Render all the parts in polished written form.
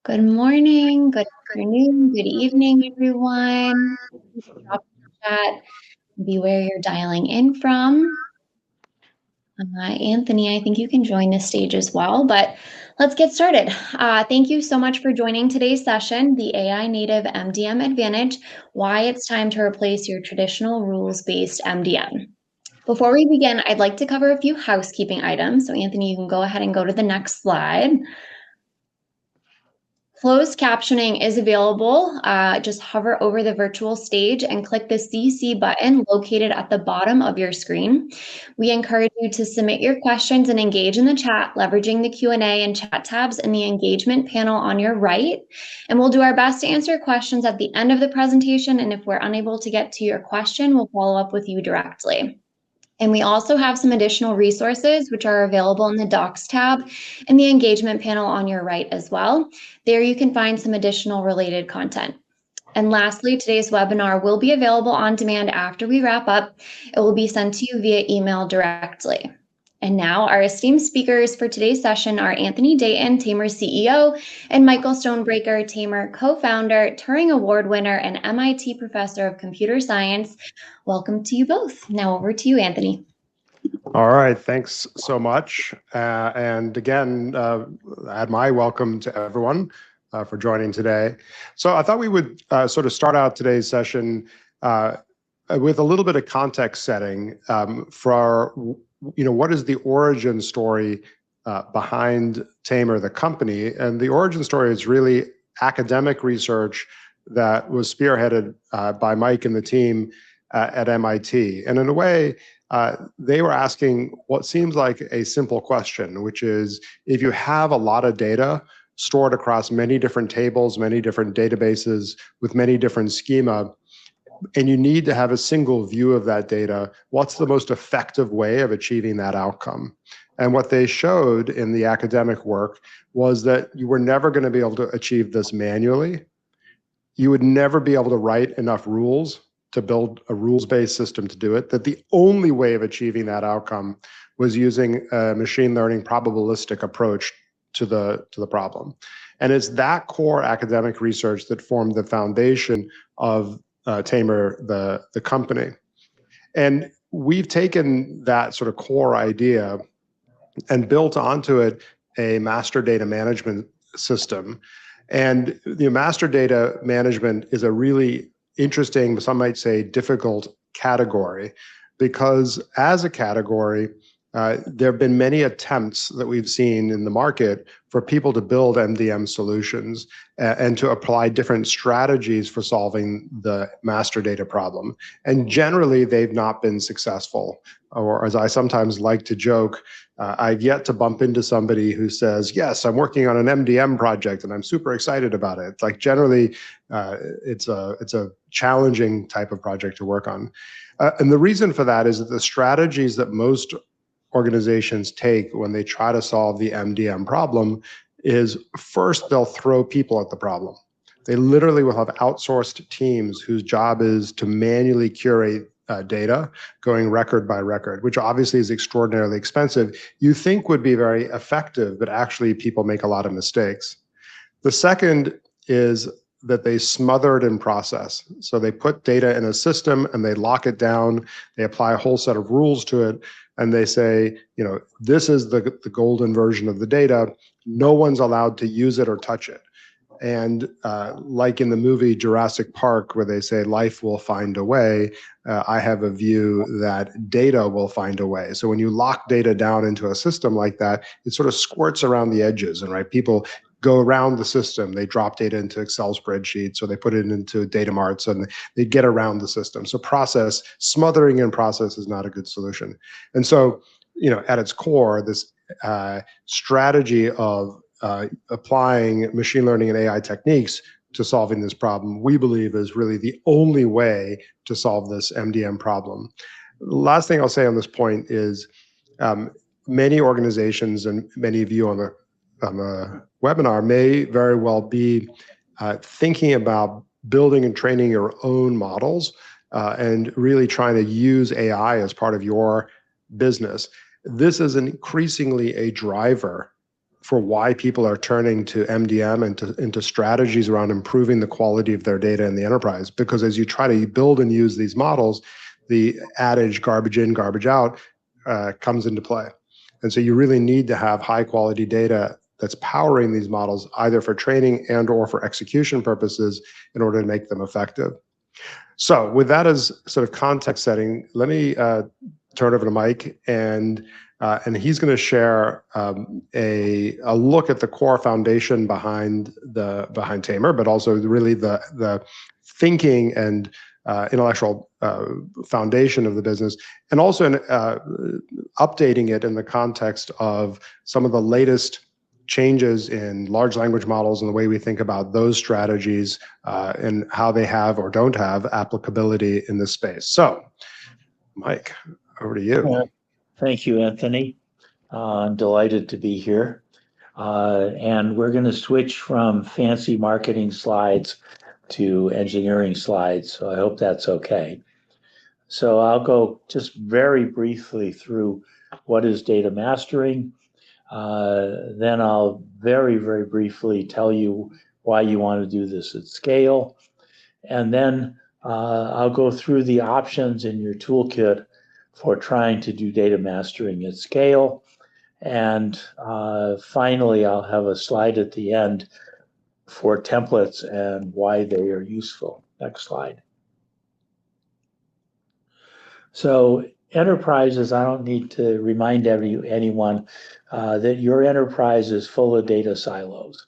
Good morning, good afternoon, good evening, everyone. Drop in the chat, be where you're dialing in from. Anthony, I think you can join the stage as well, but let's get started. Thank you so much for joining today's session, the AI Native MDM Advantage, why it's time to replace your traditional rules-based MDM. Before we begin, I'd like to cover a few housekeeping items. So Anthony, you can go ahead and go to the next slide. Closed captioning is available. Just hover over the virtual stage and click the CC button located at the bottom of your screen. We encourage you to submit your questions and engage in the chat, leveraging the Q&A and chat tabs in the engagement panel on your right. And we'll do our best to answer questions at the end of the presentation. And if we're unable to get to your question, we'll follow up with you directly. And we also have some additional resources which are available in the Docs tab in the engagement panel on your right as well. There you can find some additional related content. And lastly, today's webinar will be available on demand after we wrap up. It will be sent to you via email directly. And now our esteemed speakers for today's session are Anthony Dayton, Tamer CEO, and Michael Stonebreaker, Tamer co-founder, Turing Award winner, and MIT professor of computer science. Welcome to you both. Now over to you, Anthony. All right, thanks so much. And again, add my welcome to everyone for joining today. So I thought we would sort of start out today's session with a little bit of context setting for what is the origin story behind Tamer, the company. And the origin story is really academic research that was spearheaded by Mike and the team at MIT. And in a way, they were asking what seems like a simple question, which is if you have a lot of data stored across many different tables, many different databases with many different schema, and you need to have a single view of that data, what's the most effective way of achieving that outcome? And what they showed in the academic work was that you were never going to be able to achieve this manually. You would never be able to write enough rules to build a rules-based system to do it, that the only way of achieving that outcome was using a machine learning probabilistic approach to the problem. And it's that core academic research that formed the foundation of Tamer, the company. And we've taken that sort of core idea and built onto it a master data management system. And the master data management is a really interesting, some might say difficult category, because as a category, there have been many attempts that we've seen in the market for people to build MDM solutions and to apply different strategies for solving the master data problem. And generally, they've not been successful. Or as I sometimes like to joke, I've yet to bump into somebody who says, yes, I'm working on an MDM project and I'm super excited about it. Like generally, it's a challenging type of project to work on. And the reason for that is that the strategies that most organizations take when they try to solve the MDM problem is first they'll throw people at the problem. They literally will have outsourced teams whose job is to manually curate data going record by record, which obviously is extraordinarily expensive. You think would be very effective, but actually people make a lot of mistakes. The second is that they smother it in process. So they put data in a system and they lock it down. They apply a whole set of rules to it. And they say, this is the golden version of the data. No one's allowed to use it or touch it. And like in the movie Jurassic Park, where they say life will find a way, I have a view that data will find a way. So when you lock data down into a system like that, it sort of squirts around the edges, and right, people go around the system. They drop data into Excel spreadsheets, or they put it into data marts, and they get around the system. So smothering in process is not a good solution. And so, at its core, this strategy of applying machine learning and AI techniques to solving this problem, we believe is really the only way to solve this MDM problem. The last thing I'll say on this point is many organizations and many of you on the webinar may very well be thinking about building and training your own models and really trying to use AI as part of your business. This is increasingly a driver for why people are turning to MDM and into strategies around improving the quality of their data in the enterprise. Because as you try to build and use these models, the adage garbage in, garbage out comes into play. And so you really need to have high quality data that's powering these models either for training and or for execution purposes in order to make them effective. So with that as sort of context setting, let me turn over to Mike, and he's going to share a look at the core foundation behind Tamer, but also really the thinking and intellectual foundation of the business, and also updating it in the context of some of the latest changes in large language models and the way we think about those strategies and how they have or don't have applicability in this space. So, Mike, over to you. Thank you, Anthony. I'm delighted to be here. And we're going to switch from fancy marketing slides to engineering slides, so I hope that's okay. So I'll go just very briefly through what is data mastering. Then I'll very, very briefly tell you why you want to do this at scale. And then I'll go through the options in your toolkit for trying to do data mastering at scale. And finally, I'll have a slide at the end for templates and why they are useful. Next slide. So enterprises, I don't need to remind anyone that your enterprise is full of data silos.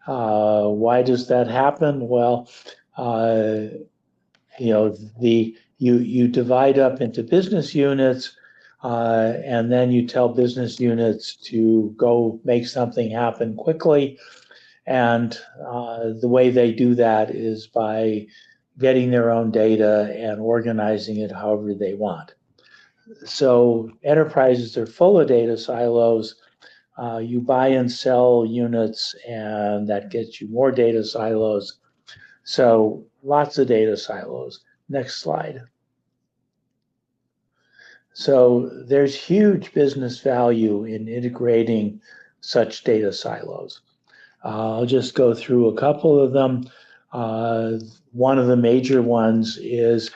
Why does that happen? Well, you divide up into business units, and then you tell business units to go make something happen quickly. And the way they do that is by getting their own data and organizing it however they want. So enterprises are full of data silos. You buy and sell units, and that gets you more data silos. So lots of data silos. Next slide. So there's huge business value in integrating such data silos. I'll just go through a couple of them. One of the major ones is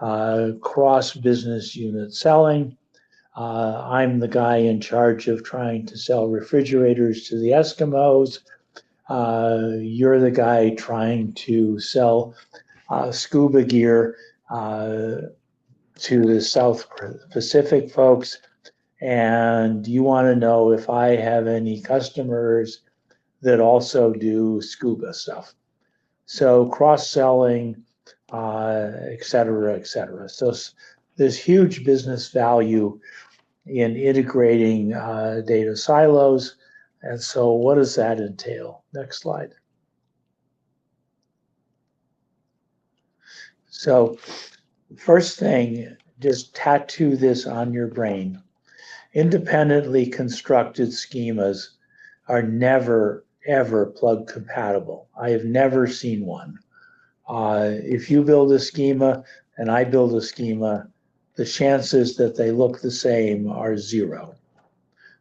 cross-business unit selling. I'm the guy in charge of trying to sell refrigerators to the Eskimos. You're the guy trying to sell scuba gear to the South Pacific folks. And you want to know if I have any customers that also do scuba stuff. So cross-selling, et cetera, et cetera. So there's huge business value in integrating data silos. And so what does that entail? Next slide. So first thing, just tattoo this on your brain. Independently constructed schemas are never, ever plug compatible. I have never seen one. If you build a schema and I build a schema, the chances that they look the same are zero.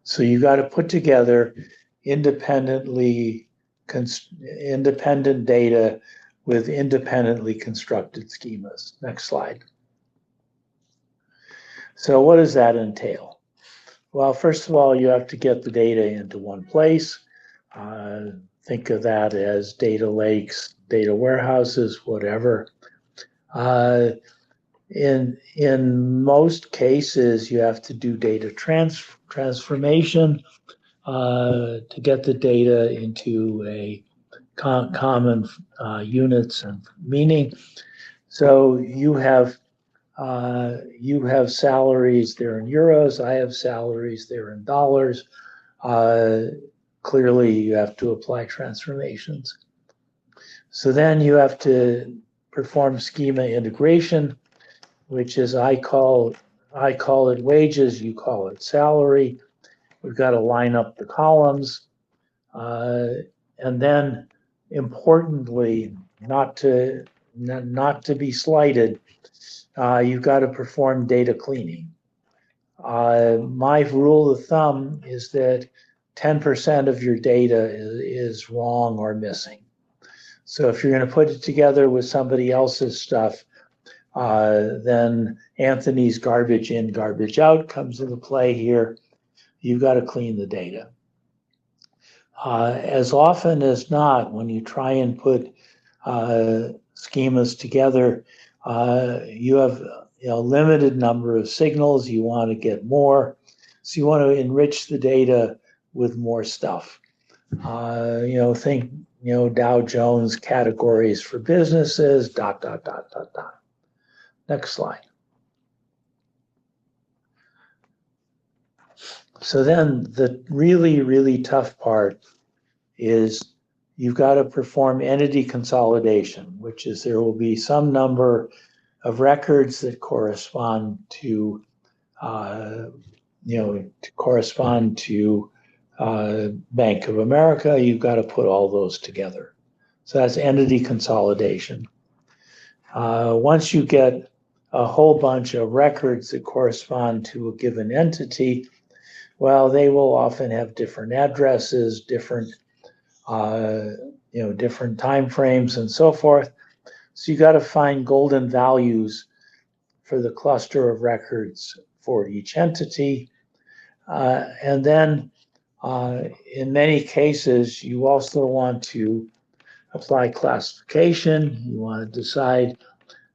So you got to put together independent data with independently constructed schemas. Next slide. So what does that entail? Well, first of all, you have to get the data into one place. Think of that as data lakes, data warehouses, whatever. In most cases, you have to do data transformation to get the data into a common units and meaning. So you have salaries, they're in euros. I have salaries, they're in dollars. Clearly, you have to apply transformations. So then you have to perform schema integration, which is I call it wages, you call it salary. We've got to line up the columns, and then importantly, not to be slighted, you've got to perform data cleaning. My rule of thumb is that 10% of your data is wrong or missing. So if you're going to put it together with somebody else's stuff, then Anthony's garbage in, garbage out comes into play here. You've got to clean the data. As often as not, when you try and put schemas together, you have a limited number of signals. You want to get more, so you want to enrich the data with more stuff. Think Dow Jones categories for businesses. ... Next slide. So then the really, really tough part is you've got to perform entity consolidation, which is there will be some number of records that correspond to, Bank of America. You've got to put all those together. So that's entity consolidation. Once you get a whole bunch of records that correspond to a given entity, well, they will often have different addresses, different different time frames and so forth. So you got to find golden values for the cluster of records for each entity. And then in many cases, you also want to apply classification. You want to decide,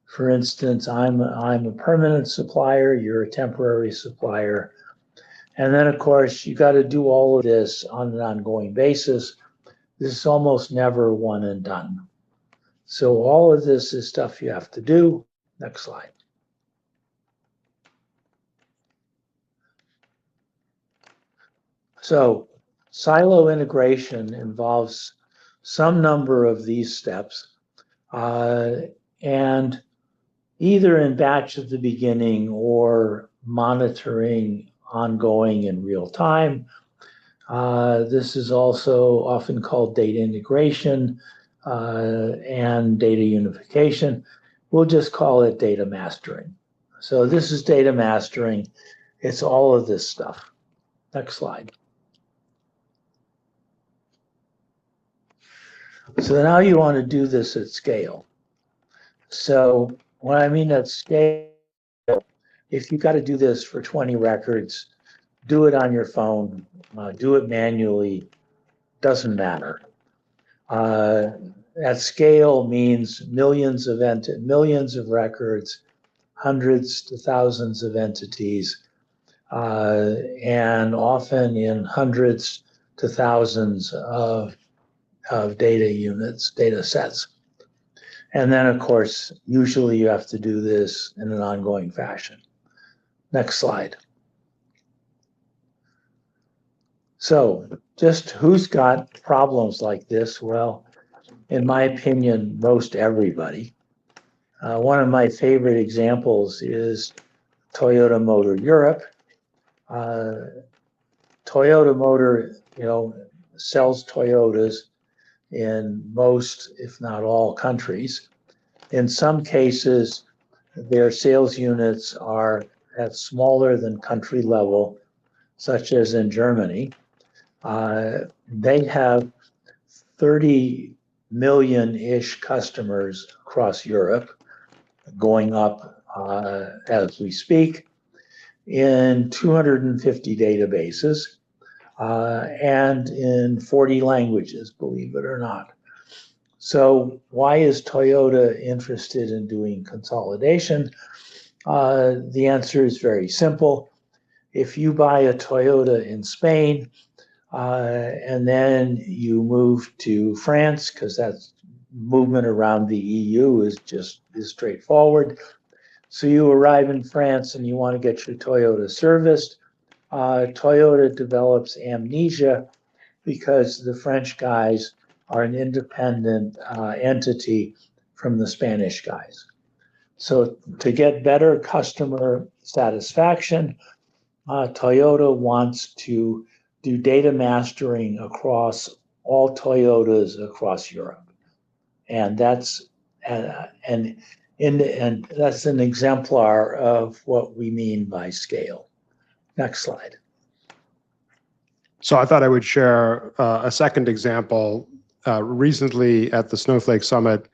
for instance, I'm a permanent supplier, you're a temporary supplier. And then, of course, you got to do all of this on an ongoing basis. This is almost never one and done. So all of this is stuff you have to do. Next slide. So silo integration involves some number of these steps, and either in batch at the beginning or monitoring ongoing in real time. This is also often called data integration and data unification. We'll just call it data mastering. So this is data mastering. It's all of this stuff. Next slide. So now you want to do this at scale. So what I mean at scale, if you've got to do this for 20 records, do it on your phone, do it manually, doesn't matter. At scale means millions of records, hundreds to thousands of entities, and often in hundreds to thousands of data units, data sets. And then, of course, usually you have to do this in an ongoing fashion. Next slide. So just who's got problems like this? Well, in my opinion, most everybody. One of my favorite examples is Toyota Motor Europe. Toyota Motor, sells Toyotas in most, if not all, countries. In some cases, their sales units are at smaller than country level, such as in Germany. They have 30 million-ish customers across Europe, going up as we speak, in 250 databases, and in 40 languages, believe it or not. So why is Toyota interested in doing consolidation? The answer is very simple. If you buy a Toyota in Spain, and then you move to France, because that's movement around the EU is straightforward. So you arrive in France and you want to get your Toyota serviced. Toyota develops amnesia because the French guys are an independent entity from the Spanish guys. So to get better customer satisfaction, Toyota wants to do data mastering across all Toyotas across Europe, and that's and that's an exemplar of what we mean by scale. Next slide. So I thought I would share a second example. Recently at the Snowflake Summit,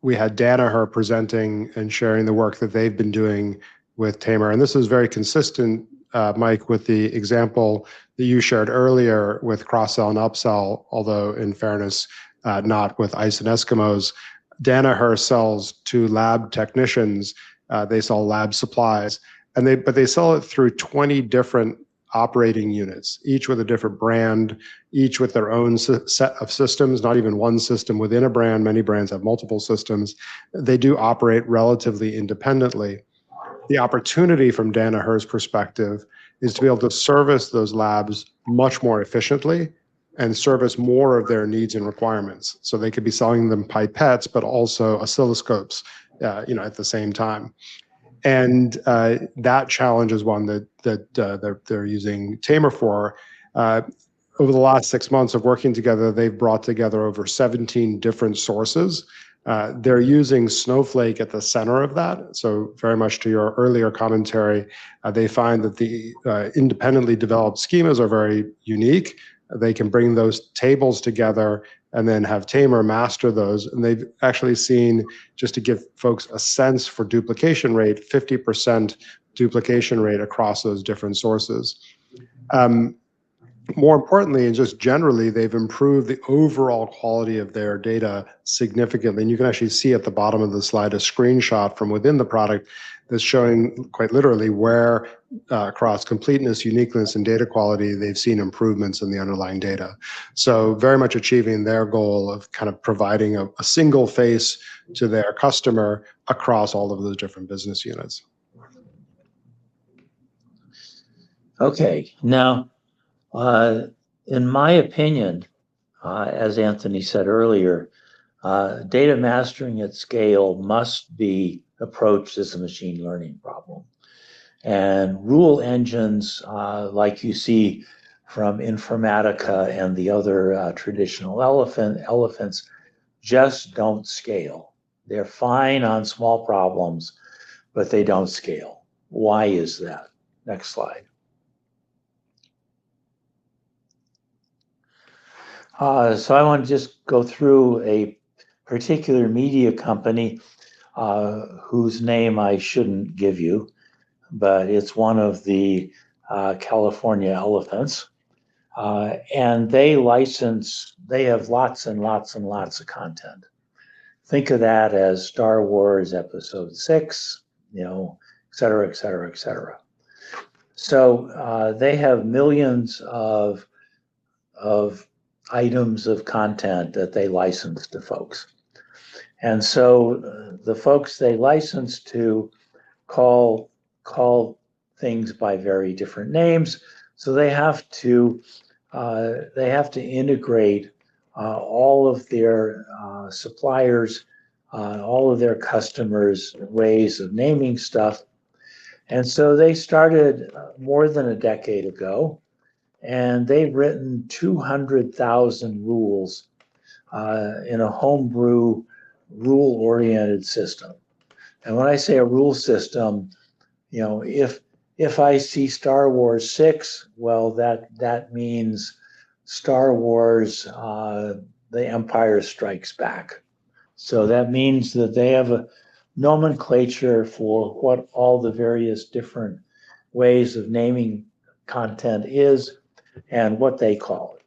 we had Danaher presenting and sharing the work that they've been doing with Tamer. And this is very consistent, Mike, with the example that you shared earlier with cross-sell and upsell, although in fairness, not with ice and Eskimos. Danaher sells to lab technicians. They sell lab supplies, but they sell it through 20 different operating units, each with a different brand, each with their own set of systems, not even one system within a brand. Many brands have multiple systems. They do operate relatively independently. The opportunity from Danaher's perspective is to be able to service those labs much more efficiently and service more of their needs and requirements. So they could be selling them pipettes, but also oscilloscopes, at the same time. And that challenge is one that they're using Tamer for. Over the last 6 months of working together, they've brought together over 17 different sources. They're using Snowflake at the center of that. So very much to your earlier commentary, they find that the independently developed schemas are very unique. They can bring those tables together and then have Tamer master those. And they've actually seen, just to give folks a sense for duplication rate, 50% duplication rate across those different sources. More importantly, and just generally, they've improved the overall quality of their data significantly. And you can actually see at the bottom of the slide a screenshot from within the product that's showing quite literally where across completeness, uniqueness, and data quality, they've seen improvements in the underlying data. So very much achieving their goal of kind of providing a single face to their customer across all of those different business units. Okay, now, in my opinion, as Anthony said earlier, data mastering at scale must be approached as a machine learning problem. And rule engines, like you see from Informatica and the other traditional elephants, just don't scale. They're fine on small problems, but they don't scale. Why is that? Next slide. So I want to just go through a particular media company whose name I shouldn't give you, but it's one of the California elephants. And they have lots and lots and lots of content. Think of that as Star Wars Episode 6, et cetera, et cetera, et cetera. So they have millions of items of content that they license to folks. And so the folks they license to call things by very different names. So they have to integrate all of their suppliers, all of their customers' ways of naming stuff. And so they started more than a decade ago, and they've written 200,000 rules in a homebrew, rule-oriented system. And when I say a rule system, if I see Star Wars 6, well, that means Star Wars, The Empire Strikes Back. So that means that they have a nomenclature for what all the various different ways of naming content is and what they call it.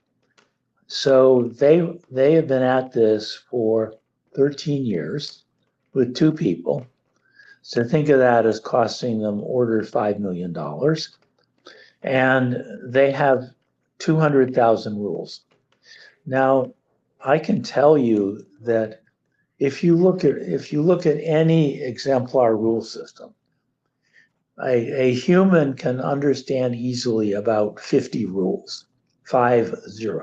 So they have been at this for 13 years with 2 people. So think of that as costing them order $5 million. And they have 200,000 rules. Now, I can tell you that if you look at any exemplar rule system, a human can understand easily about 50 rules, 50.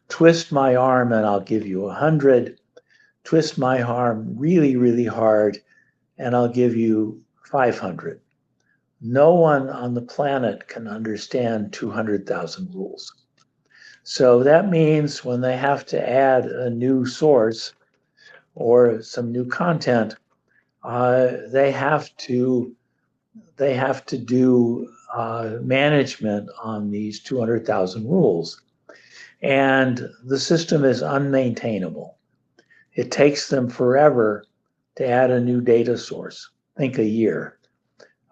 Twist my arm and I'll give you 100. Twist my arm really, really hard and I'll give you 500. No one on the planet can understand 200,000 rules. So that means when they have to add a new source or some new content, they have to do management on these 200,000 rules. And the system is unmaintainable. It takes them forever to add a new data source, think a year.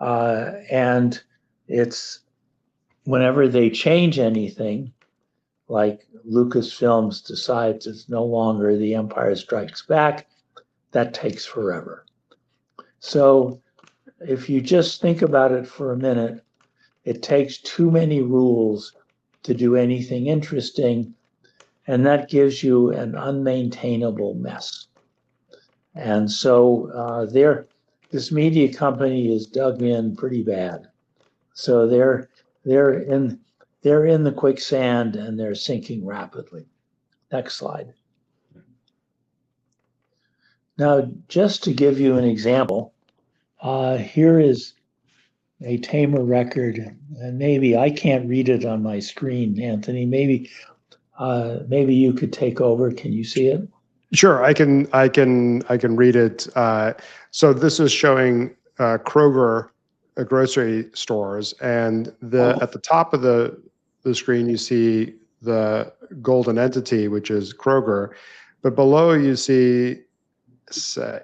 And it's whenever they change anything, like Lucasfilms decides it's no longer The Empire Strikes Back, that takes forever. So if you just think about it for a minute, it takes too many rules to do anything interesting, and that gives you an unmaintainable mess. And so this media company is dug in pretty bad. So they're in the quicksand and they're sinking rapidly. Next slide. Now, just to give you an example, here is a tamer record, and maybe I can't read it on my screen, Anthony. Maybe you could take over. Can you see it? Sure, I can read it. So this is showing Kroger grocery stores, and at the top of the screen you see the golden entity, which is Kroger, but below you see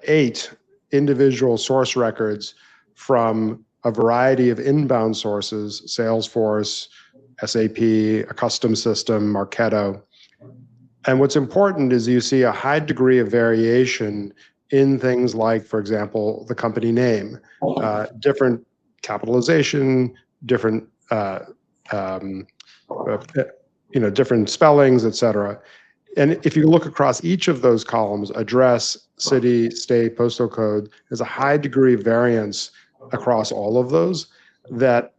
8 individual source records from a variety of inbound sources: Salesforce, SAP, a custom system, Marketo. And what's important is you see a high degree of variation in things like, for example, the company name, different capitalization, different different spellings, et cetera. And if you look across each of those columns, address, city, state, postal code, there's a high degree of variance across all of those that,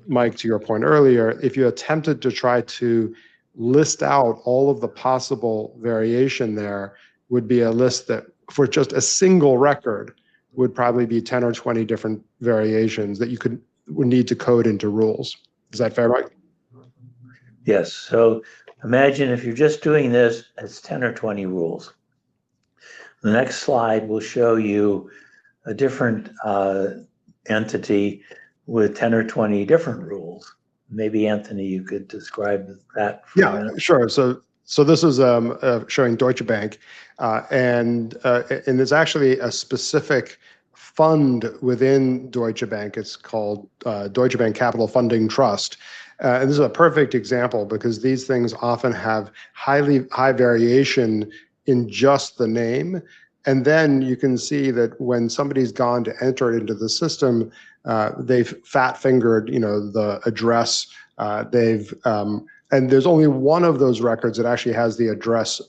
Mike, to your point earlier, if you attempted to try to list out all of the possible variation, there would be a list that for just a single record would probably be 10 or 20 different variations that would need to code into rules. Is that fair, Mike? Yes. So imagine if you're just doing this, it's 10 or 20 rules. The next slide will show you a different entity with 10 or 20 different rules. Maybe, Anthony, you could describe that for a minute. Sure. So this is showing Deutsche Bank, and there's actually a specific fund within Deutsche Bank. It's called Deutsche Bank Capital Funding Trust. And this is a perfect example because these things often have high variation in just the name. And then you can see that when somebody's gone to enter it into the system, they've fat-fingered, the address. And there's only one of those records that actually has the address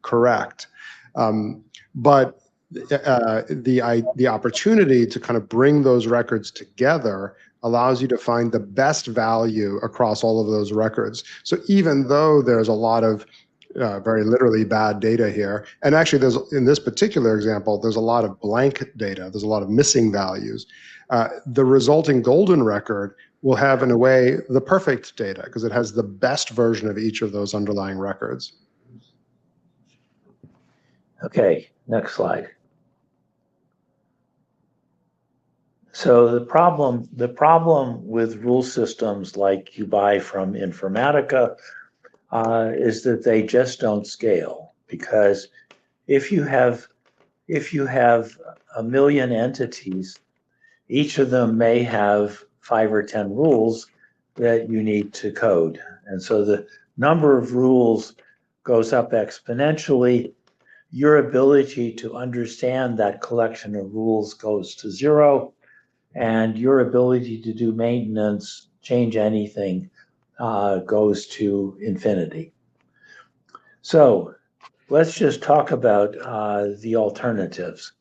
correct. But the opportunity to kind of bring those records together allows you to find the best value across all of those records. So even though there's a lot of very literally bad data here, and actually in this particular example, there's a lot of blank data, there's a lot of missing values, the resulting golden record will have, in a way, the perfect data because it has the best version of each of those underlying records. Okay, next slide. So the problem with rule systems like you buy from Informatica is that they just don't scale, because if you have 1 million entities, each of them may have 5 or 10 rules that you need to code. And so the number of rules goes up exponentially. Your ability to understand that collection of rules goes to 0, and your ability to do maintenance, change anything, goes to infinity. So let's just talk about the alternatives.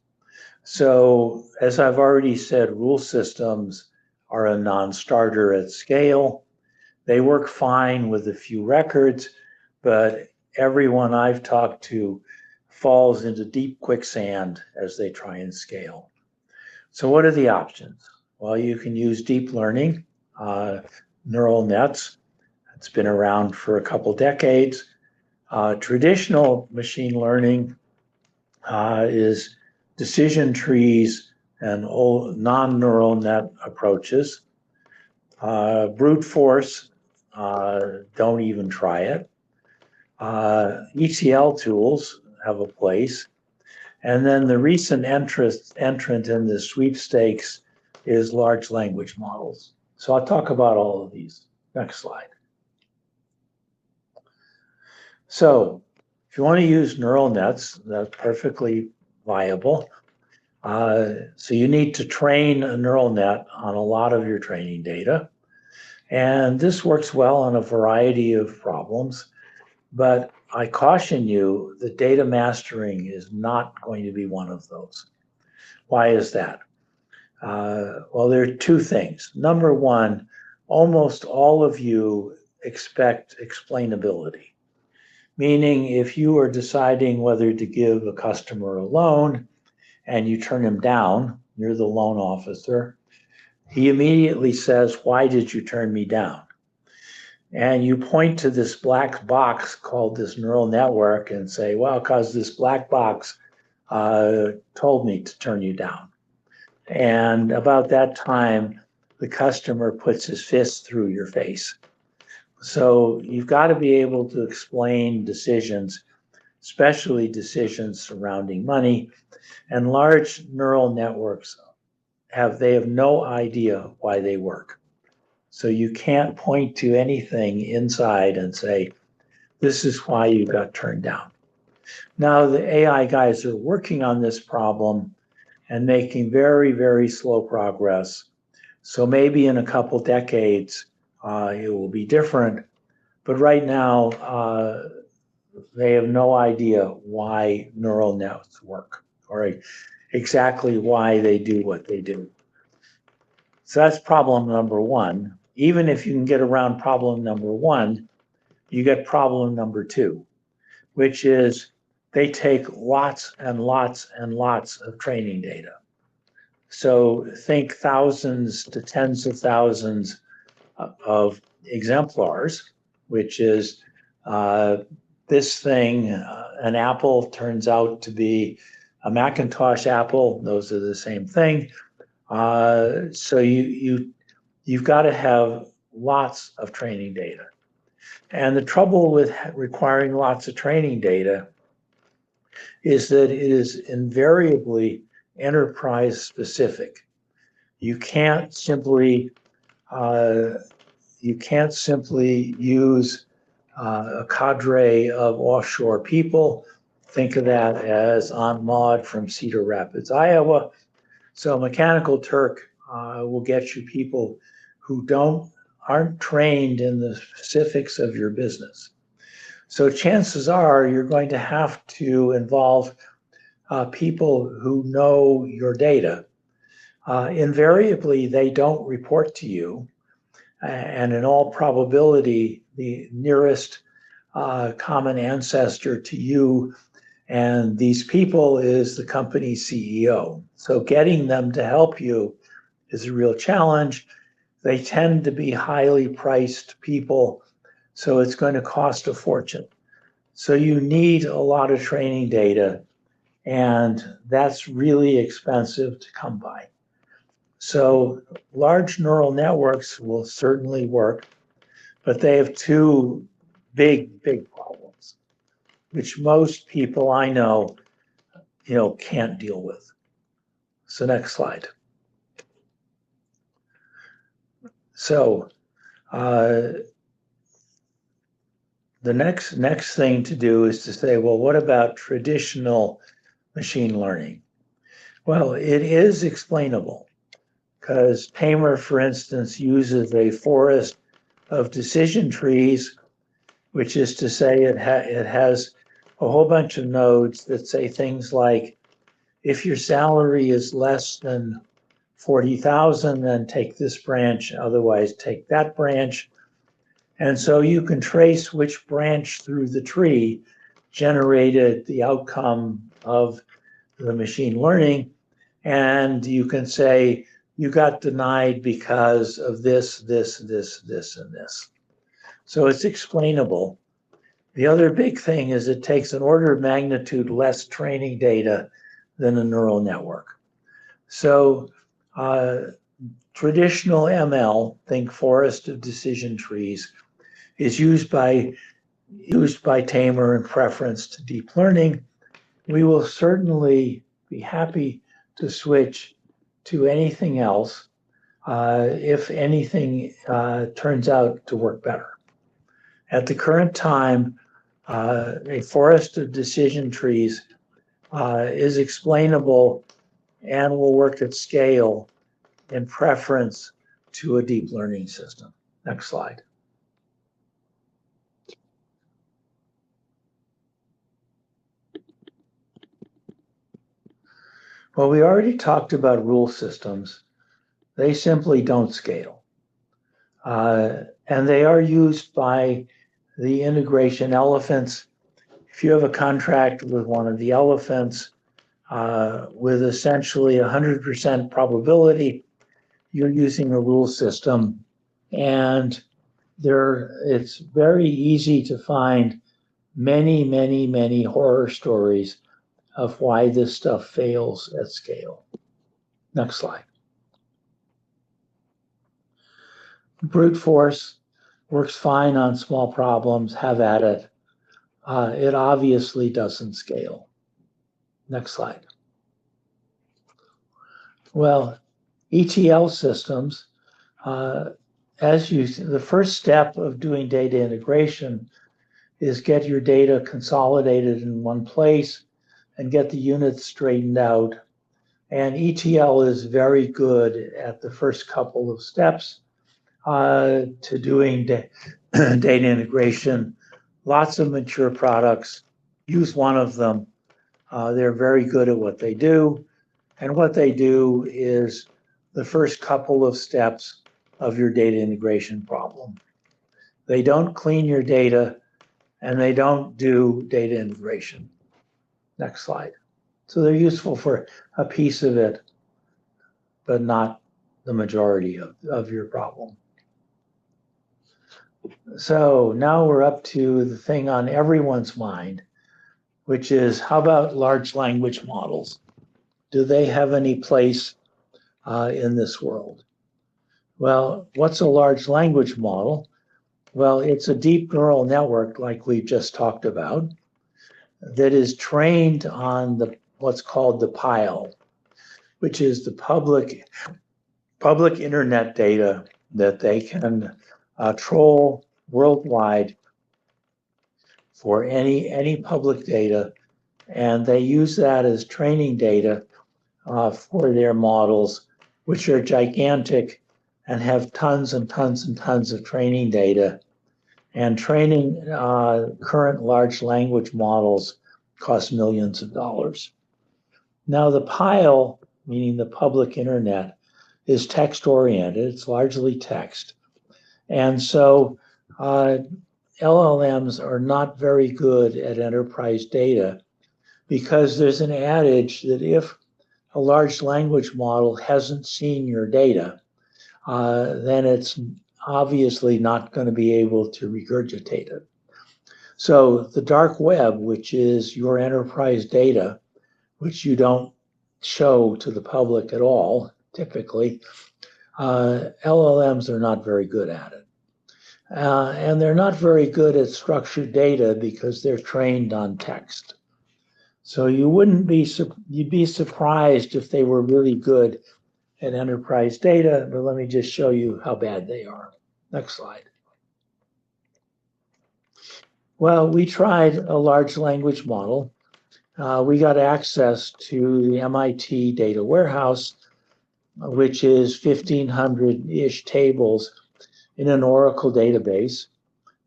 So as I've already said, rule systems are a non-starter at scale. They work fine with a few records, but everyone I've talked to falls into deep quicksand as they try and scale. So what are the options? Well, you can use deep learning, neural nets. It's been around for a couple decades. Traditional machine learning is decision trees and old non-neural net approaches. Brute force, don't even try it. ETL tools have a place. And then the recent entrant in the sweepstakes is large language models. So I'll talk about all of these. Next slide. So if you want to use neural nets, that's perfectly viable. So you need to train a neural net on a lot of your training data. And this works well on a variety of problems, but I caution you that data mastering is not going to be one of those. Why is that? Well, there are two things. Number one, almost all of you expect explainability, meaning if you are deciding whether to give a customer a loan and you turn him down, you're the loan officer, he immediately says, "Why did you turn me down?" And you point to this black box called this neural network and say, well, because this black box told me to turn you down. And about that time, the customer puts his fist through your face. So you've got to be able to explain decisions, especially decisions surrounding money. And large neural networks have no idea why they work. So you can't point to anything inside and say, this is why you got turned down. Now the AI guys are working on this problem and making very, very slow progress. So maybe in a couple decades, it will be different. But right now, they have no idea why neural nets work or exactly why they do what they do. So that's problem number one. Even if you can get around problem number one, you get problem number two, which is they take lots and lots and lots of training data. So think thousands to tens of thousands of exemplars, which is this thing, an apple turns out to be a Macintosh apple. Those are the same thing. So you've got to have lots of training data. And the trouble with requiring lots of training data is that it is invariably enterprise specific. You can't simply use a cadre of offshore people. Think of that as Ahmad from Cedar Rapids, Iowa. So Mechanical Turk will get you people who aren't trained in the specifics of your business. So chances are you're going to have to involve people who know your data. Invariably, they don't report to you. And in all probability, the nearest common ancestor to you and these people is the company's CEO. So getting them to help you is a real challenge. They tend to be highly priced people, so it's going to cost a fortune. So you need a lot of training data, and that's really expensive to come by. So large neural networks will certainly work, but they have two big problems, which most people I know, can't deal with. So next slide. So the next thing to do is to say, well, what about traditional machine learning? Well, it is explainable because Tamer, for instance, uses a forest of decision trees, which is to say it has a whole bunch of nodes that say things like, if your salary is less than 40,000, then take this branch, otherwise take that branch. And so you can trace which branch through the tree generated the outcome of the machine learning. And you can say, you got denied because of this, and this. So it's explainable. The other big thing is it takes an order of magnitude less training data than a neural network. So traditional ML, think forest of decision trees, is used by Tamer in preference to deep learning. We will certainly be happy to switch to anything else if anything turns out to work better. At the current time, a forest of decision trees is explainable and will work at scale in preference to a deep learning system. Next slide. Well, we already talked about rule systems. They simply don't scale. And they are used by the integration elephants. If you have a contract with one of the elephants with essentially 100% probability, you're using a rule system, and it's very easy to find many horror stories of why this stuff fails at scale. Next slide. Brute force works fine on small problems, have at it. It obviously doesn't scale. Next slide. Well, ETL systems, the first step of doing data integration is get your data consolidated in one place and get the units straightened out. And ETL is very good at the first couple of steps to doing data integration. Lots of mature products. Use one of them. They're very good at what they do. And what they do is the first couple of steps of your data integration problem. They don't clean your data, and they don't do data integration. Next slide. So they're useful for a piece of it, but not the majority of your problem. So now we're up to the thing on everyone's mind, which is, how about large language models? Do they have any place in this world? Well, what's a large language model? Well, it's a deep neural network, like we just talked about, that is trained on what's called the pile, which is the public internet data that they can troll worldwide for any public data, and they use that as training data for their models, which are gigantic and have tons and tons and tons of training data. And training current large language models costs millions of dollars. Now the pile, meaning the public internet, is text-oriented. It's largely text. And so LLMs are not very good at enterprise data, because there's an adage that if a large language model hasn't seen your data, then it's obviously not going to be able to regurgitate it. So the dark web, which is your enterprise data, which you don't show to the public at all, typically, LLMs are not very good at it. And they're not very good at structured data because they're trained on text. So you'd be surprised if they were really good at enterprise data, but let me just show you how bad they are. Next slide. Well, we tried a large language model. We got access to the MIT data warehouse, which is 1,500-ish tables in an Oracle database.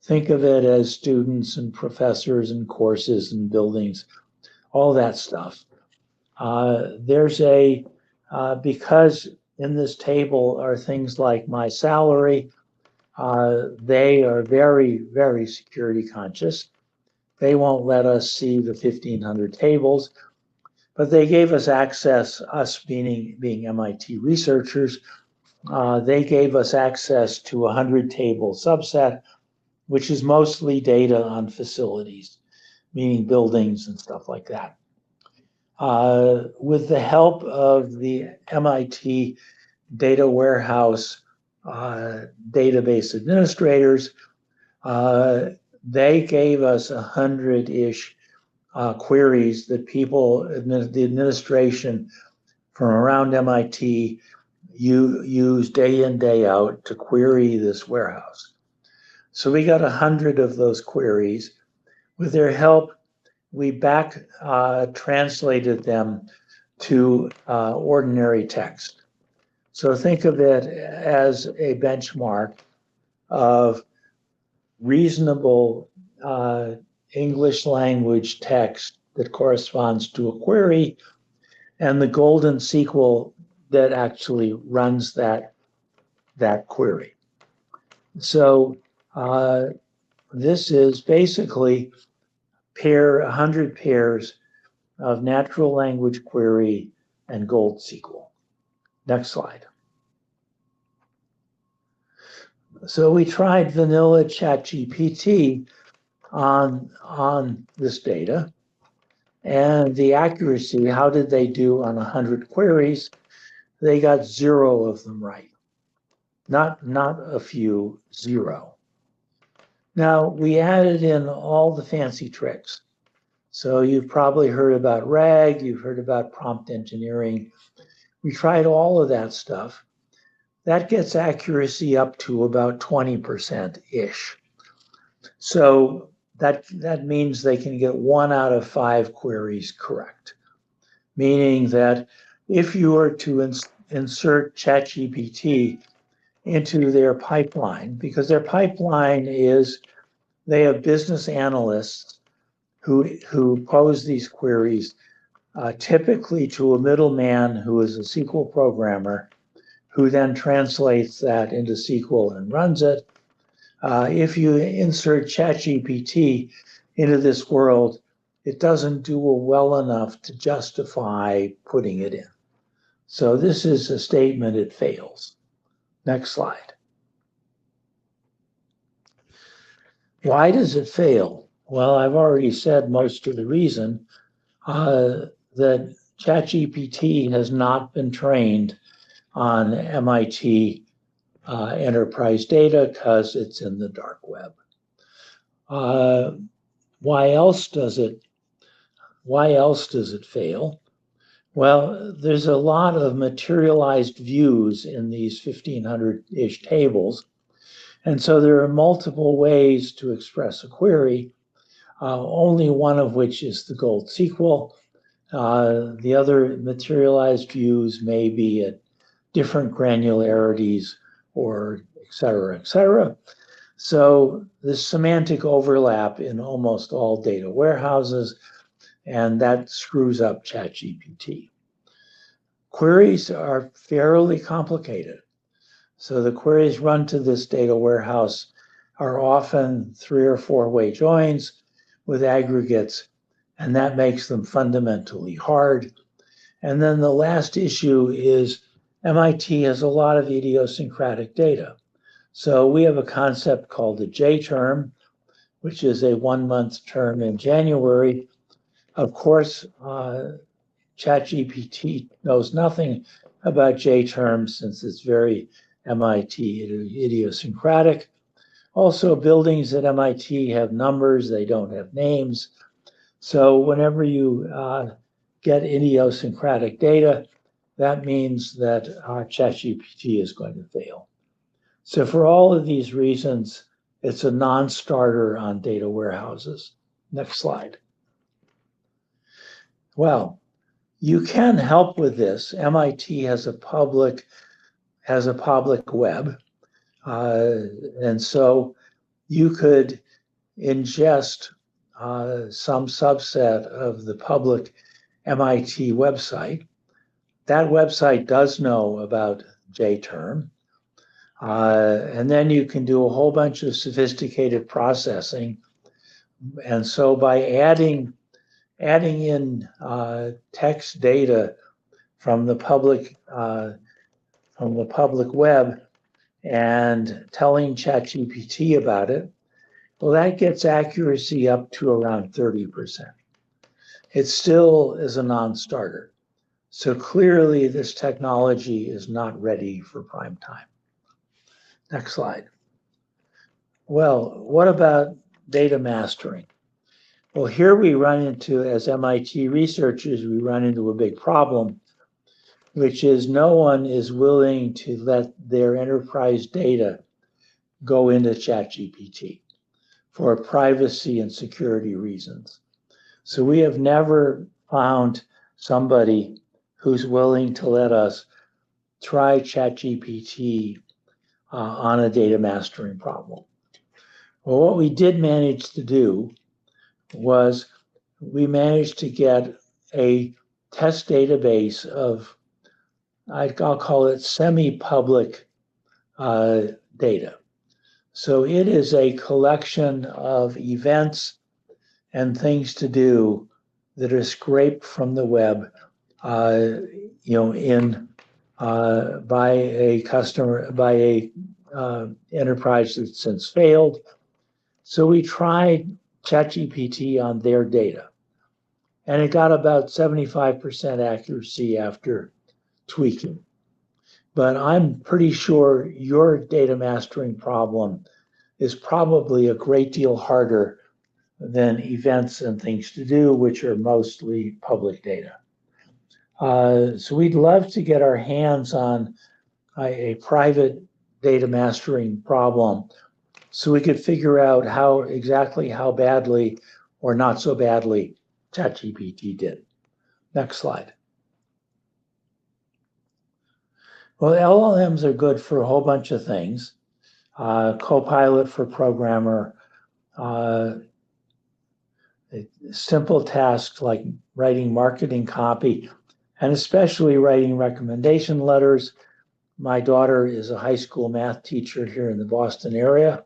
Think of it as students and professors and courses and buildings, all that stuff. Because in this table are things like my salary, they are very, very security conscious. They won't let us see the 1,500 tables, but they gave us access, us being MIT researchers, they gave us access to a 100-table subset, which is mostly data on facilities, meaning buildings and stuff like that. With the help of the MIT data warehouse database administrators. They gave us 100-ish queries that people, the administration from around MIT, use day in, day out to query this warehouse. So we got 100 of those queries. With their help, we back translated them to ordinary text. So think of it as a benchmark of reasonable English language text that corresponds to a query, and the golden SQL that actually runs that query. So this is basically 100 pairs of natural language query and gold SQL. Next slide. So we tried vanilla ChatGPT on this data, and the accuracy, how did they do on 100 queries? They got 0 of them right. Not a few, 0. Now, we added in all the fancy tricks. So you've probably heard about RAG, you've heard about prompt engineering. We tried all of that stuff. That gets accuracy up to about 20%-ish. So that means they can get 1 out of 5 queries correct. Meaning that if you were to insert ChatGPT into their pipeline, because their pipeline is, they have business analysts who pose these queries typically to a middleman who is a SQL programmer, who then translates that into SQL and runs it. If you insert ChatGPT into this world, it doesn't do well enough to justify putting it in. So this is a statement, it fails. Next slide. Why does it fail? Well, I've already said most of the reason that ChatGPT has not been trained on MIT enterprise data because it's in the dark web. Why else does it fail? Well, there's a lot of materialized views in these 1,500-ish tables. And so there are multiple ways to express a query, only one of which is the gold SQL. The other materialized views may be at different granularities or et cetera, et cetera. So there's semantic overlap in almost all data warehouses, and that screws up ChatGPT. Queries are fairly complicated. So the queries run to this data warehouse are often 3 or 4-way joins with aggregates, and that makes them fundamentally hard. And then the last issue is MIT has a lot of idiosyncratic data. So we have a concept called the J term, which is a 1-month term in January. Of course, ChatGPT knows nothing about J terms since it's very MIT idiosyncratic. Also, buildings at MIT have numbers, they don't have names. So whenever you get idiosyncratic data, that means that ChatGPT is going to fail. So for all of these reasons, it's a non-starter on data warehouses. Next slide. Well, you can help with this. MIT has a public web. And so you could ingest some subset of the public MIT website. That website does know about JTerm. And then you can do a whole bunch of sophisticated processing. And so by adding in text data from the public web and telling ChatGPT about it, well, that gets accuracy up to around 30%. It still is a non-starter. So clearly this technology is not ready for prime time. Next slide. Well, what about data mastering? Well, here we run into, as MIT researchers, we run into a big problem, which is no one is willing to let their enterprise data go into ChatGPT for privacy and security reasons. So we have never found somebody who's willing to let us try ChatGPT on a data mastering problem. Well, what we did manage to do was we managed to get a test database of, I'll call it semi-public data. So it is a collection of events and things to do that are scraped from the web, by a customer, by a enterprise that's since failed. So we tried ChatGPT on their data, and it got about 75% accuracy after tweaking. But I'm pretty sure your data mastering problem is probably a great deal harder than events and things to do, which are mostly public data. So we'd love to get our hands on a private data mastering problem so we could figure out exactly how badly or not so badly ChatGPT did. Next slide. Well, LLMs are good for a whole bunch of things. Copilot for programmer, simple tasks like writing marketing copy, and especially writing recommendation letters. My daughter is a high school math teacher here in the Boston area,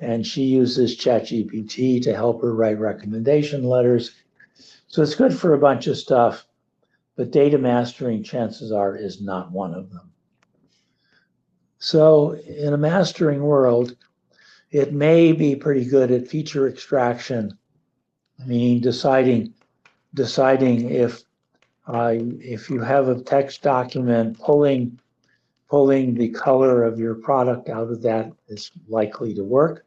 and she uses ChatGPT to help her write recommendation letters. So it's good for a bunch of stuff, but data mastering, chances are, is not one of them. So in a mastering world, it may be pretty good at feature extraction, meaning deciding if you have a text document, pulling the color of your product out of that is likely to work.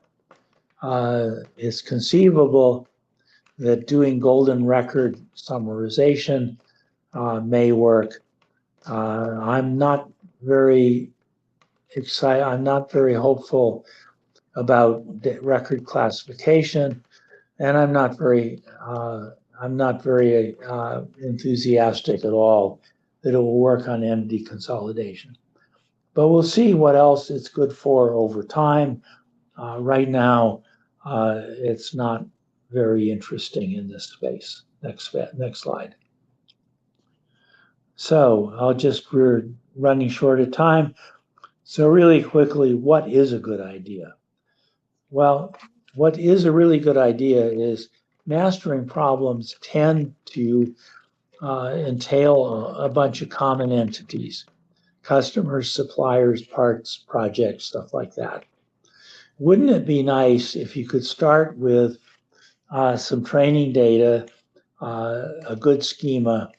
It's conceivable that doing golden record summarization may work. I'm not very excited. I'm not very hopeful about record classification, and I'm not very enthusiastic at all that it will work on MD consolidation. But we'll see what else it's good for over time. Right now, it's not very interesting in this space. Next slide. So we're running short of time. So really quickly, what is a good idea? Well, what is a really good idea is mastering problems tend to entail a bunch of common entities, customers, suppliers, parts, projects, stuff like that. Wouldn't it be nice if you could start with some training data, a good schema,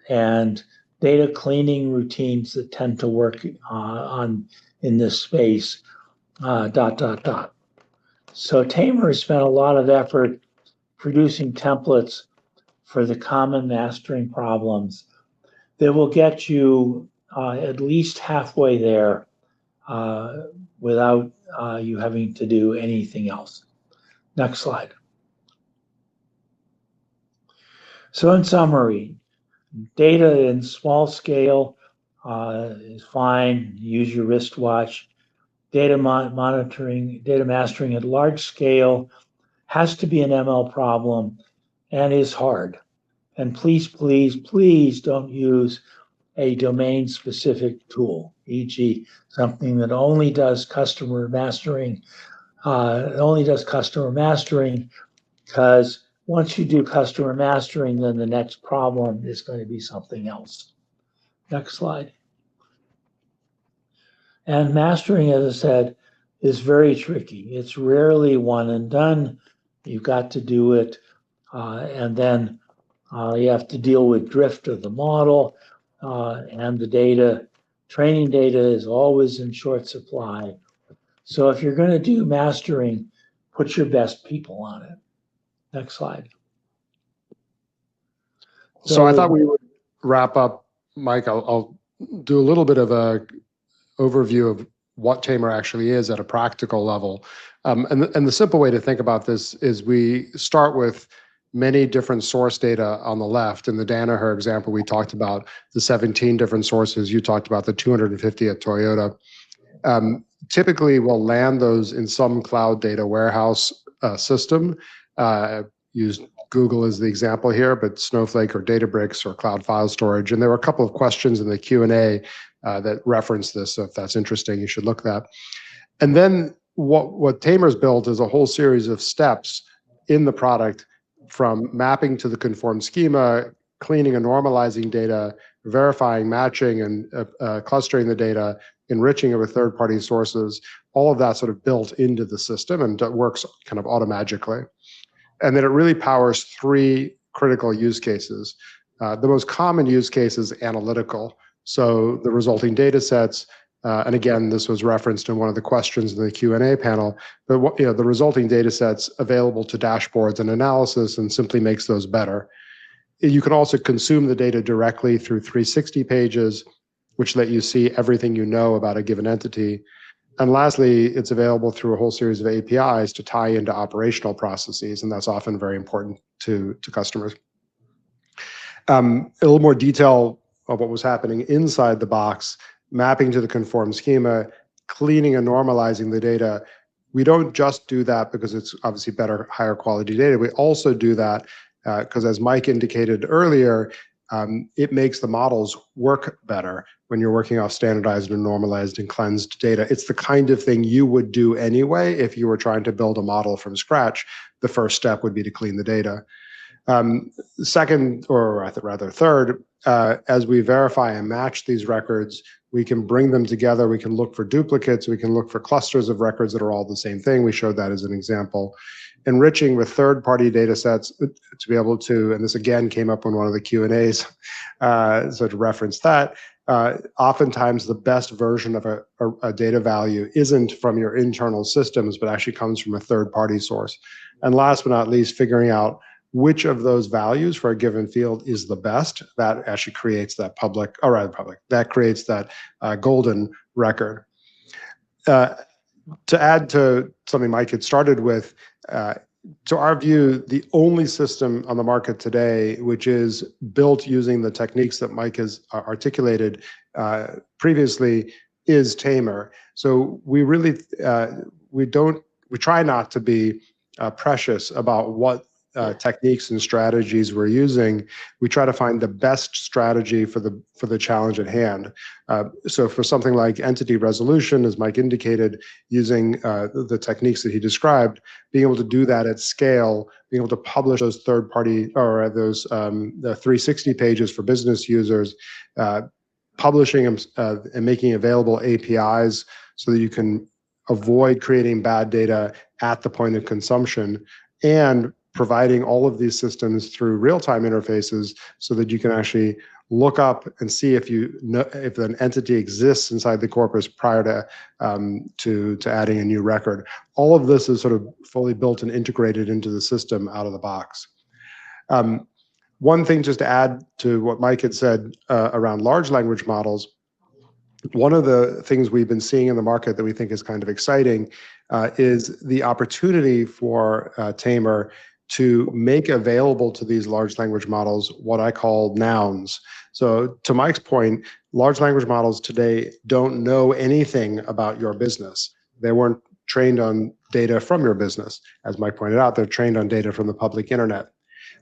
and data cleaning routines that tend to work in this space, ... So Tamer has spent a lot of effort producing templates for the common mastering problems that will get you at least halfway there without you having to do anything else. Next slide. So in summary, data in small scale is fine. Use your wristwatch. Data monitoring, data mastering at large scale has to be an ML problem and is hard. And please, please, please don't use a domain-specific tool, e.g. something that only does customer mastering, because once you do customer mastering, then the next problem is going to be something else. Next slide. And mastering, as I said, is very tricky. It's rarely one and done. You've got to do it, and then You have to deal with drift of the model, and the data. Training data is always in short supply. So if you're going to do mastering, put your best people on it. Next slide. So I thought we would wrap up, Mike. I'll do a little bit of a overview of what Tamer actually is at a practical level. And the simple way to think about this is we start with many different source data on the left. In the Danaher example, we talked about the 17 different sources. You talked about the 250 at Toyota. Typically, we'll land those in some cloud data warehouse system. Use Google as the example here, but Snowflake or Databricks or cloud file storage. And there were a couple of questions in the Q&A that reference this. So if that's interesting, you should look at that. And then what Tamer's built is a whole series of steps in the product, from mapping to the conformed schema, cleaning and normalizing data, verifying, matching, and clustering the data, enriching it with third-party sources. All of that sort of built into the system, and it works kind of automagically. And then it really powers three critical use cases. The most common use case is analytical. So the resulting data sets, and again, this was referenced in one of the questions in the Q&A panel, but the resulting data sets available to dashboards and analysis, and simply makes those better. You can also consume the data directly through 360 pages, which let you see everything you know about a given entity. And lastly, it's available through a whole series of APIs to tie into operational processes, and that's often very important to customers. A little more detail of what was happening inside the box: mapping to the conformed schema, cleaning and normalizing the data. We don't just do that because it's obviously better, higher quality data. We also do that because, as Mike indicated earlier, it makes the models work better when you're working off standardized and normalized and cleansed data. It's the kind of thing you would do anyway if you were trying to build a model from scratch. The first step would be to clean the data. Second, or rather third, as we verify and match these records, we can bring them together. We can look for duplicates. We can look for clusters of records that are all the same thing. We showed that as an example. Enriching with third-party data sets to be able to, and this again came up in one of the Q&As, so to reference that, oftentimes the best version of a data value isn't from your internal systems, but actually comes from a third-party source. And last but not least, figuring out which of those values for a given field is the best. That actually creates that that creates that golden record. To add to something Mike had started with, to our view, the only system on the market today which is built using the techniques that Mike has articulated previously is Tamer. So we really we try not to be precious about what techniques and strategies we're using. We try to find the best strategy for the challenge at hand. So for something like entity resolution, as Mike indicated, using the techniques that he described, being able to do that at scale, being able to publish those third-party or those the 360 pages for business users, publishing them and making available APIs so that you can avoid creating bad data at the point of consumption, and providing all of these systems through real-time interfaces so that you can actually look up and see if if an entity exists inside the corpus prior to adding a new record. All of this is sort of fully built and integrated into the system out of the box. One thing just to add to what Mike had said around large language models, one of the things we've been seeing in the market that we think is kind of exciting is the opportunity for Tamer to make available to these large language models what I call nouns. So to Mike's point, large language models today don't know anything about your business. They weren't trained on data from your business. As Mike pointed out, they're trained on data from the public internet.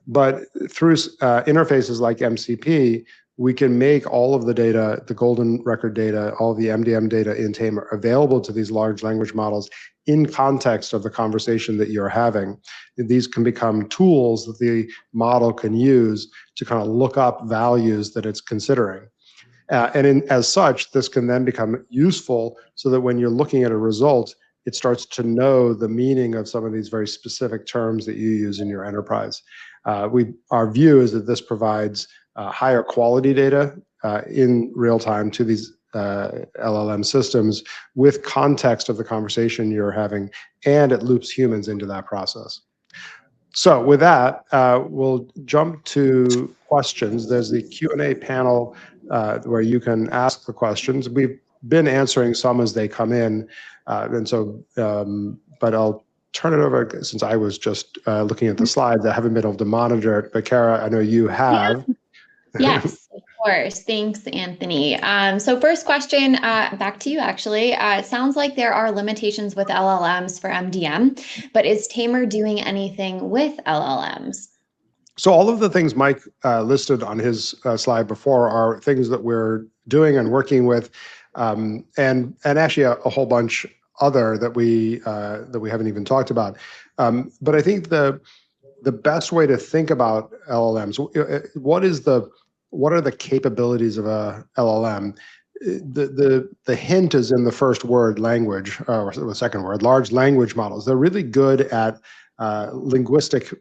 But through interfaces like MCP, we can make all of the data, the golden record data, all the MDM data in Tamer available to these large language models in context of the conversation that you're having. These can become tools that the model can use to kind of look up values that it's considering. As such, this can then become useful so that when you're looking at a result, it starts to know the meaning of some of these very specific terms that you use in your enterprise. Our view is that this provides higher quality data in real time to these LLM systems with context of the conversation you're having, and it loops humans into that process. So with that, we'll jump to questions. There's the Q&A panel where you can ask the questions. We've been answering some as they come in, but I'll turn it over, since I was just looking at the slides. I haven't been able to monitor it, but Kara, I know you have. Yes, of course. Thanks, Anthony. So first question, back to you, actually. It sounds like there are limitations with LLMs for MDM, but is Tamer doing anything with LLMs? So all of the things Mike listed on his slide before are things that we're doing and working with, and actually a whole bunch other that we haven't even talked about. But I think the best way to think about LLMs, what are the capabilities of a LLM? The hint is in the first word, language, or the second word, large language models. They're really good at linguistic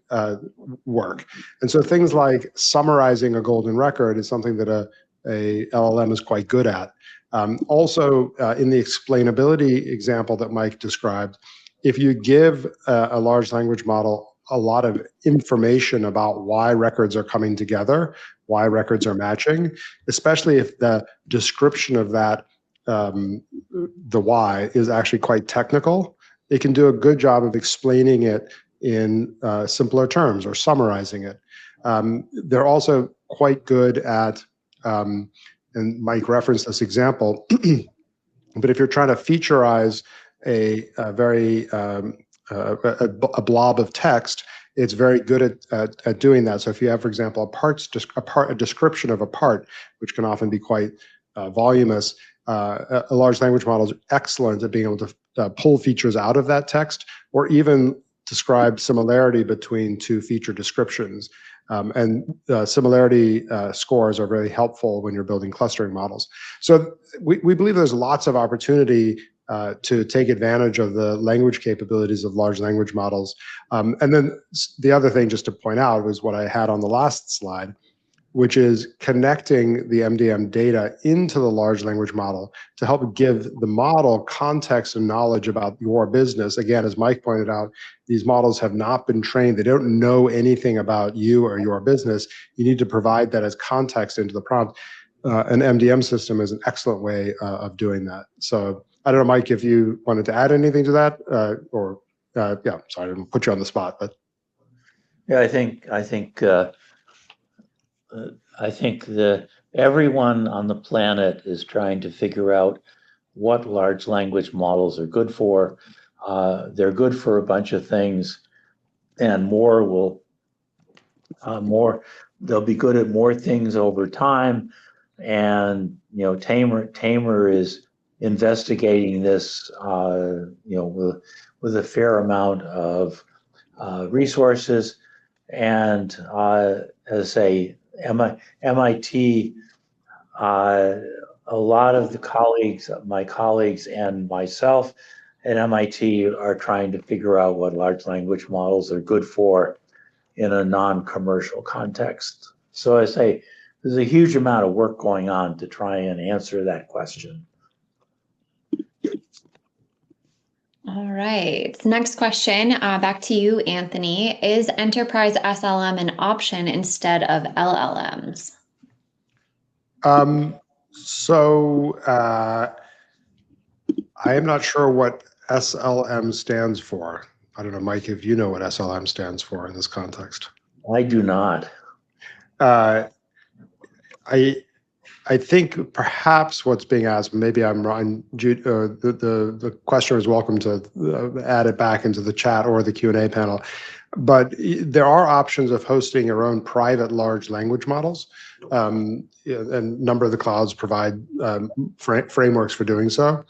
work. And so things like summarizing a golden record is something that a LLM is quite good at. Also, in the explainability example that Mike described, if you give a large language model a lot of information about why records are coming together, why records are matching, especially if the description of that, the why, is actually quite technical, it can do a good job of explaining it in simpler terms or summarizing it. They're also quite good at, and Mike referenced this example, but if you're trying to featureize a blob of text, it's very good at doing that. So if you have, for example, a description of a part, which can often be quite voluminous, a large language model is excellent at being able to pull features out of that text, or even describe similarity between two feature descriptions. And similarity scores are very helpful when you're building clustering models. So we believe there's lots of opportunity to take advantage of the language capabilities of large language models. And then the other thing, just to point out, was what I had on the last slide, which is connecting the MDM data into the large language model to help give the model context and knowledge about your business. Again, as Mike pointed out, these models have not been trained. They don't know anything about you or your business. You need to provide that as context into the prompt. An MDM system is an excellent way of doing that. So I don't know, Mike, if you wanted to add anything to that, yeah, sorry, I didn't put you on the spot, but. Yeah, I think everyone on the planet is trying to figure out what large language models are good for. They're good for a bunch of things, and they'll be good at more things over time. And Tamer is investigating this, with a fair amount of resources, and as I say, MIT, a lot of my colleagues and myself at MIT are trying to figure out what large language models are good for in a non-commercial context. So I say there's a huge amount of work going on to try and answer that question. All right. Next question, back to you, Anthony. Is enterprise SLM an option instead of LLMs? So I am not sure what SLM stands for. I don't know, Mike, if you know what SLM stands for in this context. I do not. I think perhaps what's being asked, maybe I'm wrong, the questioner is welcome to add it back into the chat or the Q&A panel, but there are options of hosting your own private large language models, and a number of the clouds provide frameworks for doing so.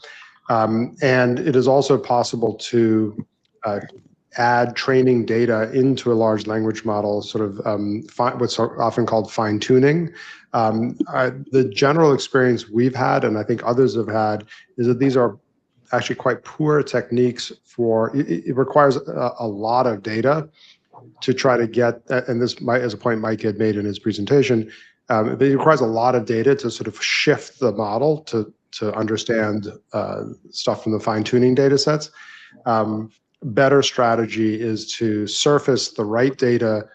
And it is also possible to add training data into a large language model, sort of what's often called fine tuning. The general experience we've had, and I think others have had, is that these are actually quite poor techniques for, it requires a lot of data to try to get, and this might, as a point Mike had made in his presentation, it requires a lot of data to sort of shift the model to understand stuff from the fine-tuning data sets. Better strategy is to surface the right data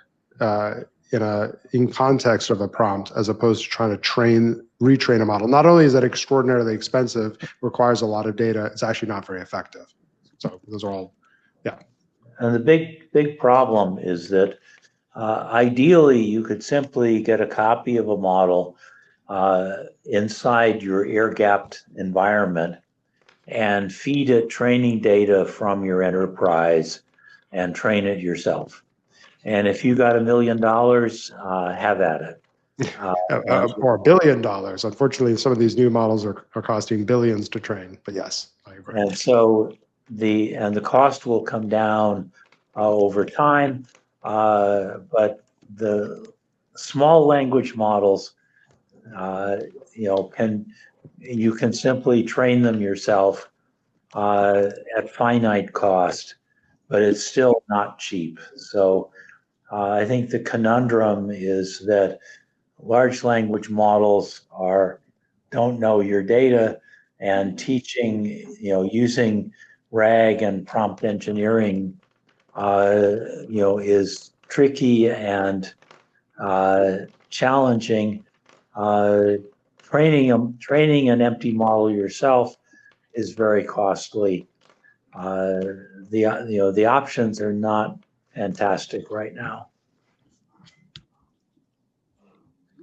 in context of a prompt, as opposed to trying to retrain a model. Not only is that extraordinarily expensive, requires a lot of data, it's actually not very effective. So those are all, yeah. And the big problem is that ideally you could simply get a copy of a model inside your air-gapped environment and feed it training data from your enterprise and train it yourself. And if you got $1 million, have at it. Or $1 billion. Unfortunately, some of these new models are costing billions to train, but yes, I agree. And so the cost will come down over time, but the small language models, you can simply train them yourself at finite cost, but it's still not cheap. So I think the conundrum is that large language models don't know your data, and teaching, using RAG and prompt engineering, is tricky and challenging. Training an empty model yourself is very costly. The options are not fantastic right now.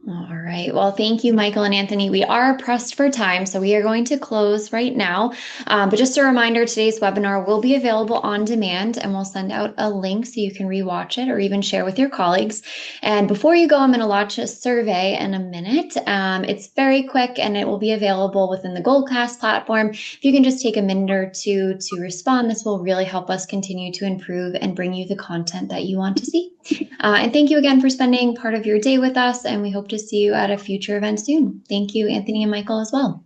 All right. Well, thank you, Michael and Anthony. We are pressed for time, so we are going to close right now. But just a reminder, today's webinar will be available on demand, and we'll send out a link so you can rewatch it or even share with your colleagues. And before you go, I'm going to launch a survey in a minute. It's very quick, and it will be available within the Goldcast platform. If you can just take a minute or two to respond, this will really help us continue to improve and bring you the content that you want to see. And thank you again for spending part of your day with us, and we hope to see you at a future event soon. Thank you, Anthony and Michael, as well.